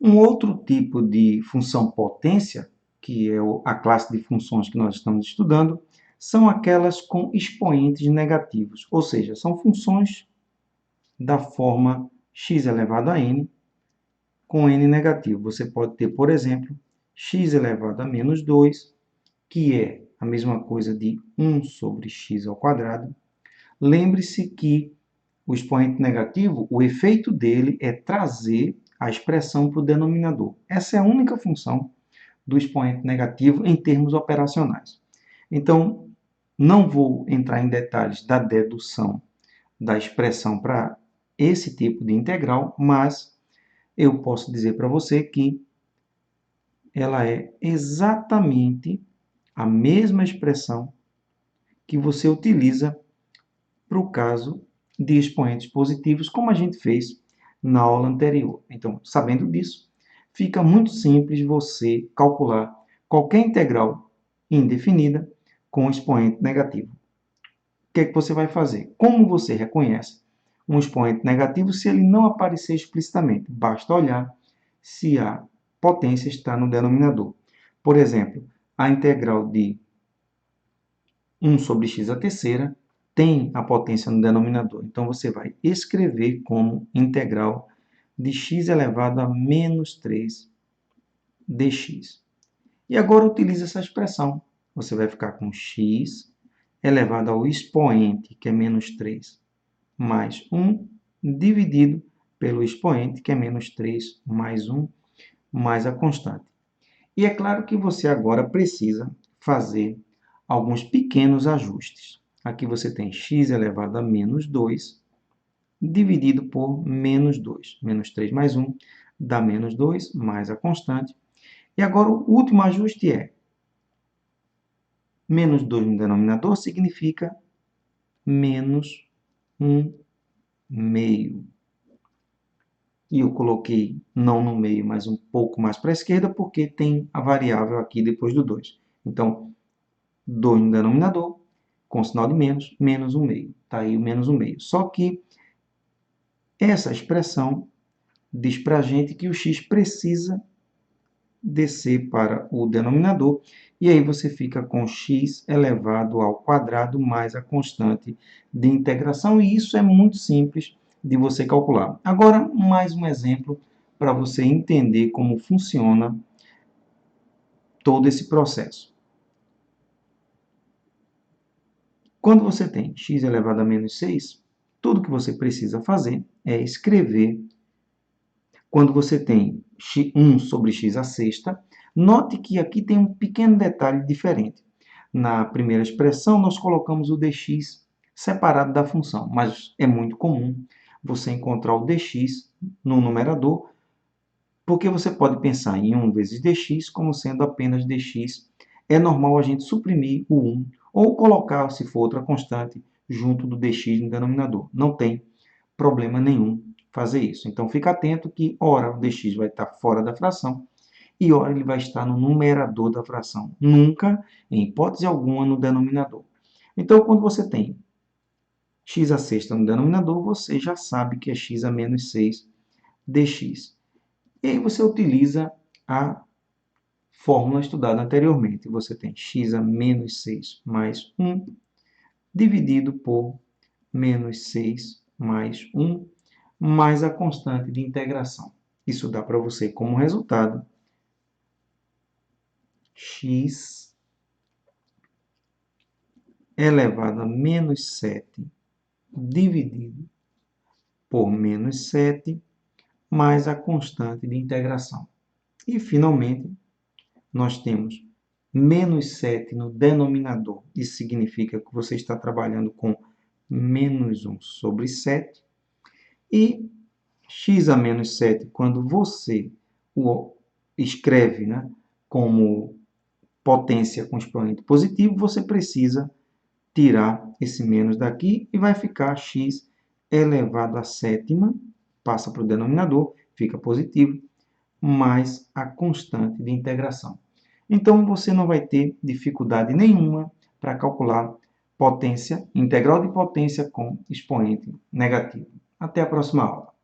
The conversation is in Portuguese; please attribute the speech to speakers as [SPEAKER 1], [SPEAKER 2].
[SPEAKER 1] Um outro tipo de função potência, que é a classe de funções que nós estamos estudando, são aquelas com expoentes negativos, ou seja, são funções da forma x elevado a n com n negativo. Você pode ter, por exemplo, x elevado a menos 2, que é a mesma coisa de 1 sobre x ao quadrado. Lembre-se que o expoente negativo, o efeito dele é trazer a expressão para o denominador. Essa é a única função do expoente negativo em termos operacionais. Então, não vou entrar em detalhes da dedução da expressão para esse tipo de integral, mas eu posso dizer para você que ela é exatamente a mesma expressão que você utiliza para o caso de expoentes positivos, como a gente fez na aula anterior. Então, sabendo disso, fica muito simples você calcular qualquer integral indefinida com expoente negativo. O que é que você vai fazer? Como você reconhece um expoente negativo se ele não aparecer explicitamente? Basta olhar se a potência está no denominador. Por exemplo, a integral de 1 sobre x à terceira tem a potência no denominador. Então, você vai escrever como integral de x elevado a menos 3 dx. E agora utilize essa expressão. Você vai ficar com x elevado ao expoente, que é menos 3, mais 1, dividido pelo expoente, que é menos 3, mais 1, mais a constante. E é claro que você agora precisa fazer alguns pequenos ajustes. Aqui você tem x elevado a menos 2, dividido por menos 2. Menos 3 mais 1 dá menos 2, mais a constante. E agora o último ajuste é menos 2 no denominador significa menos 1 meio. E eu coloquei não no meio, mas um pouco mais para a esquerda, porque tem a variável aqui depois do 2. Então, 2 no denominador, com sinal de menos, menos 1 meio. Está aí o menos 1 meio. Só que essa expressão diz para a gente que o x precisa descer para o denominador, e aí você fica com x elevado ao quadrado mais a constante de integração, e isso é muito simples de você calcular. Agora, mais um exemplo para você entender como funciona todo esse processo. Quando você tem x elevado a menos 6, tudo que você precisa fazer é escrever. Quando você tem 1 sobre x à sexta, note que aqui tem um pequeno detalhe diferente. Na primeira expressão, nós colocamos o dx separado da função, mas é muito comum você encontrar o dx no numerador, porque você pode pensar em 1 vezes dx como sendo apenas dx. É normal a gente suprimir o 1 ou colocar, se for outra constante, junto do dx no denominador. Não tem problema nenhum fazer isso. Então, fica atento que, ora, o dx vai estar fora da fração e, ora, ele vai estar no numerador da fração. Nunca, em hipótese alguma, no denominador. Então, quando você tem x à sexta no denominador, você já sabe que é x a menos 6 dx. E aí você utiliza a fórmula estudada anteriormente. Você tem x a menos 6 mais 1, dividido por menos 6 mais 1, mais a constante de integração. Isso dá para você como resultado x elevado a menos 7 dividido por menos 7 mais a constante de integração. E, finalmente, nós temos menos 7 no denominador. Isso significa que você está trabalhando com menos 1 sobre 7. E x a menos 7, quando você o escreve, né, como potência com expoente positivo, você precisa tirar esse menos daqui e vai ficar x elevado à sétima, passa para o denominador, fica positivo, mais a constante de integração. Então, você não vai ter dificuldade nenhuma para calcular potência, integral de potência com expoente negativo. Até a próxima aula.